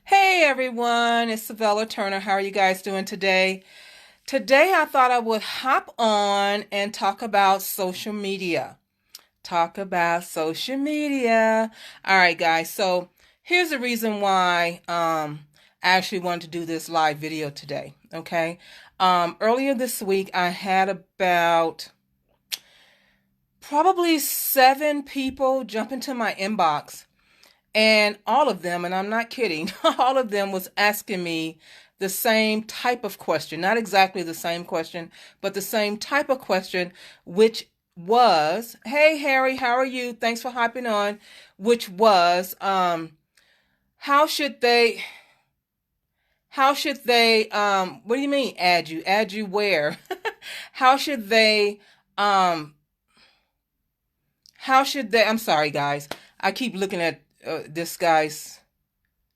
Hey everyone, it's Savella Turner. How are you guys doing today? Today I thought I would hop on and talk about social media. Talk about social media. All right, guys. So here's the reason why I actually wanted to do this live video today. Okay. Earlier this week I had about probably 7 people jump into my inbox. And all of them, and I'm not kidding, all of them was asking me the same type of question, not exactly the same question, but the same type of question, which was, "Hey Harry, how are you? Thanks for hopping on." Which was, how should they, what do you mean add you? Add you where? How should they, um, I'm sorry guys, I keep looking at this guy's.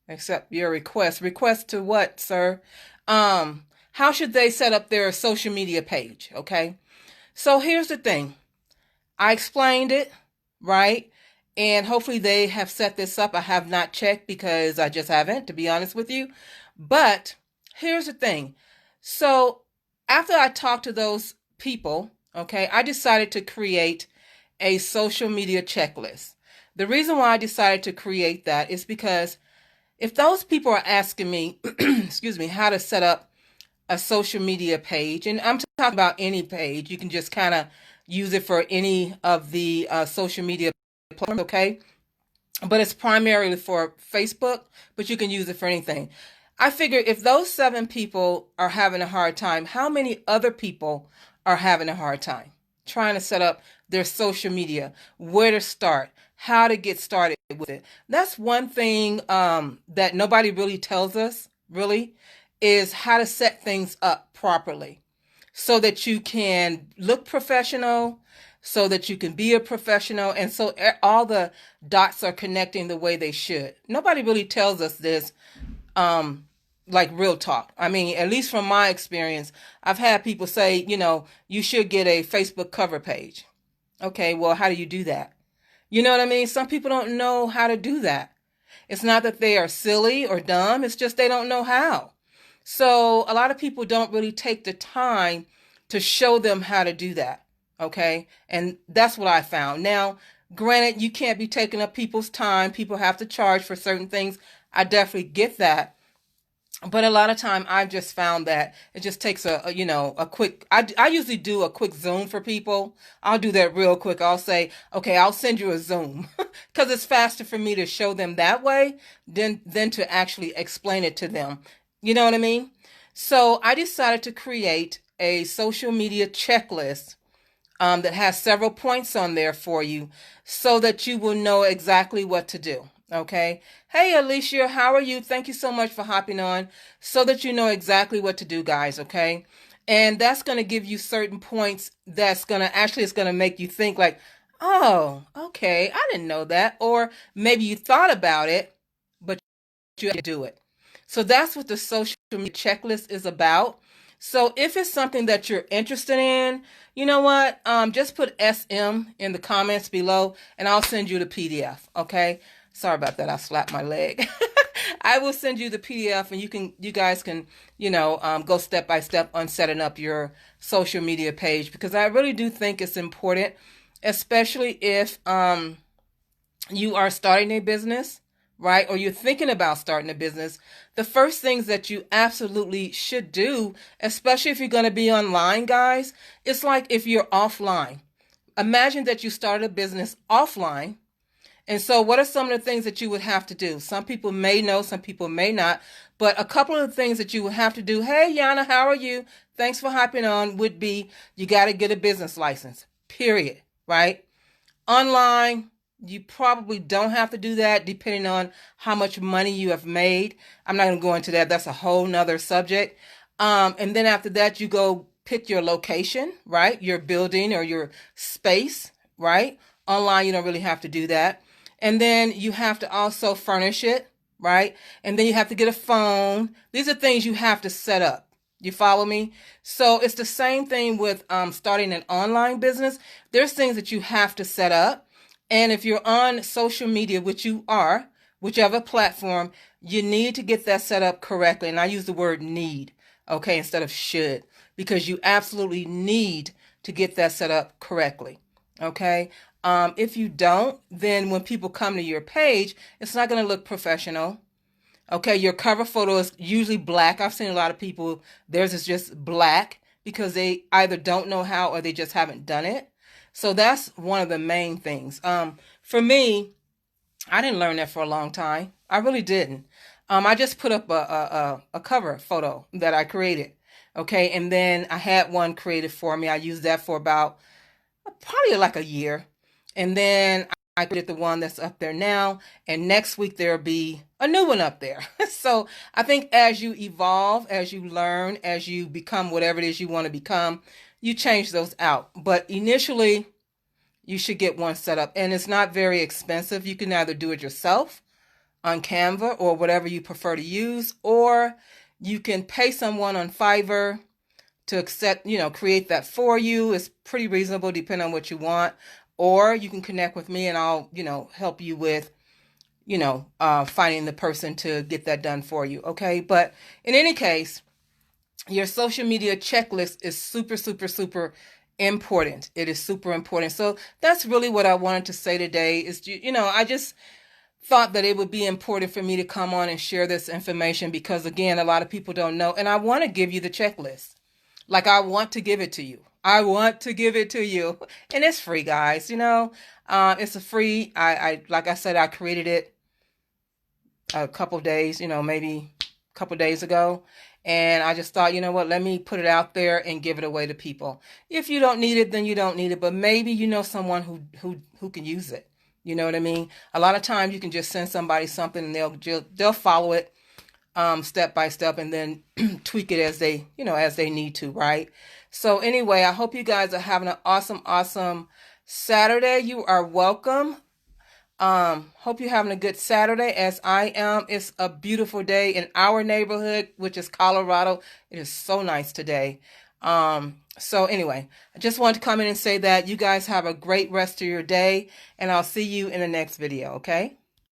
Accept your request. Request to what, sir? How should they set up their social media page? Okay. So here's the thing. I explained it, right? And hopefully they have set this up. I have not checked because I just haven't, to be honest with you. But here's the thing. So after I talked to those people, okay, I decided to create a social media checklist. The reason why I decided to create that is because if those people are asking me, excuse me, how to set up a social media page, and I'm talking about any page, you can just kind of use it for any of the social media platforms, okay? But it's primarily for Facebook, but you can use it for anything. I figure if those 7 people are having a hard time, how many other people are having a hard time trying to set up their social media, where to start, how to get started with it? That's one thing that nobody really tells us, really, is how to set things up properly so that you can look professional, so that you can be a professional, and so all the dots are connecting the way they should. Nobody really tells us this, like real talk. I mean, at least from my experience, I've had people say, you should get a Facebook cover page. Okay, well, how do you do that? You know what I mean? Some people don't know how to do that. It's not that they are silly or dumb, it's just they don't know how. So a lot of people don't really take the time to show them how to do that. Okay. And that's what I found. Now, granted, you can't be taking up people's time. People have to charge for certain things. I definitely get that. But a lot of time I've just found that it just takes a quick, I usually do a quick Zoom for people. I'll do that real quick. I'll say, okay, I'll send you a Zoom because it's faster for me to show them that way than to actually explain it to them. You know what I mean? So I decided to create a social media checklist that has several points on there for you so that you will know exactly what to do. Okay. Hey, Alicia, how are you? Thank you so much for hopping on so that you know exactly what to do, guys. Okay. And that's going to give you certain points that's going to actually, it's going to make you think like, oh, okay, I didn't know that. Or maybe you thought about it, but you have to do it. So that's what the social media checklist is about. So if it's something that you're interested in, you know what? Just put SM in the comments below and I'll send you the PDF. Okay. Sorry about that. I slapped my leg. I will send you the PDF and you guys can, go step by step on setting up your social media page because I really do think it's important, especially if, you are starting a business, right? Or you're thinking about starting a business. The first things that you absolutely should do, especially if you're going to be online, guys, it's like if you're offline. Imagine that you started a business offline. And so what are some of the things that you would have to do? Some people may know, some people may not, but a couple of the things that you would have to do, hey, Yana, how are you? Thanks for hopping on, would be you got to get a business license, period, right? Online, you probably don't have to do that depending on how much money you have made. I'm not going to go into that. That's a whole nother subject. And then after that, you go pick your location, right? Your building or your space, right? Online, you don't really have to do that. And then you have to also furnish it, right? And then you have to get a phone. These are things you have to set up. You follow me? So it's the same thing with starting an online business. There's things that you have to set up. And if you're on social media, which you are, whichever platform, you need to get that set up correctly. And I use the word need, okay, instead of should, because you absolutely need to get that set up correctly, okay? If you don't, then when people come to your page, it's not going to look professional. Okay, your cover photo is usually black. I've seen a lot of people, theirs is just black because they either don't know how or they just haven't done it. So that's one of the main things. For me, I didn't learn that for a long time. I really didn't. I just put up a cover photo that I created. Okay, and then I had one created for me. I used that for about probably like a year. And then I created the one that's up there now. And next week there'll be a new one up there. So I think as you evolve, as you learn, as you become whatever it is you want to become, you change those out. But initially, you should get one set up. And it's not very expensive. You can either do it yourself on Canva or whatever you prefer to use, or you can pay someone on Fiverr to accept, create that for you. It's pretty reasonable depending on what you want. Or you can connect with me and I'll, help you with, finding the person to get that done for you. Okay. But in any case, your social media checklist is super, super, super important. It is super important. So that's really what I wanted to say today is, I just thought that it would be important for me to come on and share this information because, again, a lot of people don't know. And I want to give you the checklist. Like, I want to give it to you. I want to give it to you. And it's free, guys. It's a free. Like I said, I created it a couple of days, maybe a couple of days ago. And I just thought, let me put it out there and give it away to people. If you don't need it, then you don't need it. But maybe you know someone who can use it. You know what I mean? A lot of times you can just send somebody something and they'll follow it step by step and then tweak it as they need to, right? So anyway, I hope you guys are having an awesome, awesome Saturday. You are welcome. Hope you're having a good Saturday as I am. It's a beautiful day in our neighborhood, which is Colorado. It is so nice today. So anyway, I just wanted to come in and say that you guys have a great rest of your day and I'll see you in the next video. Okay.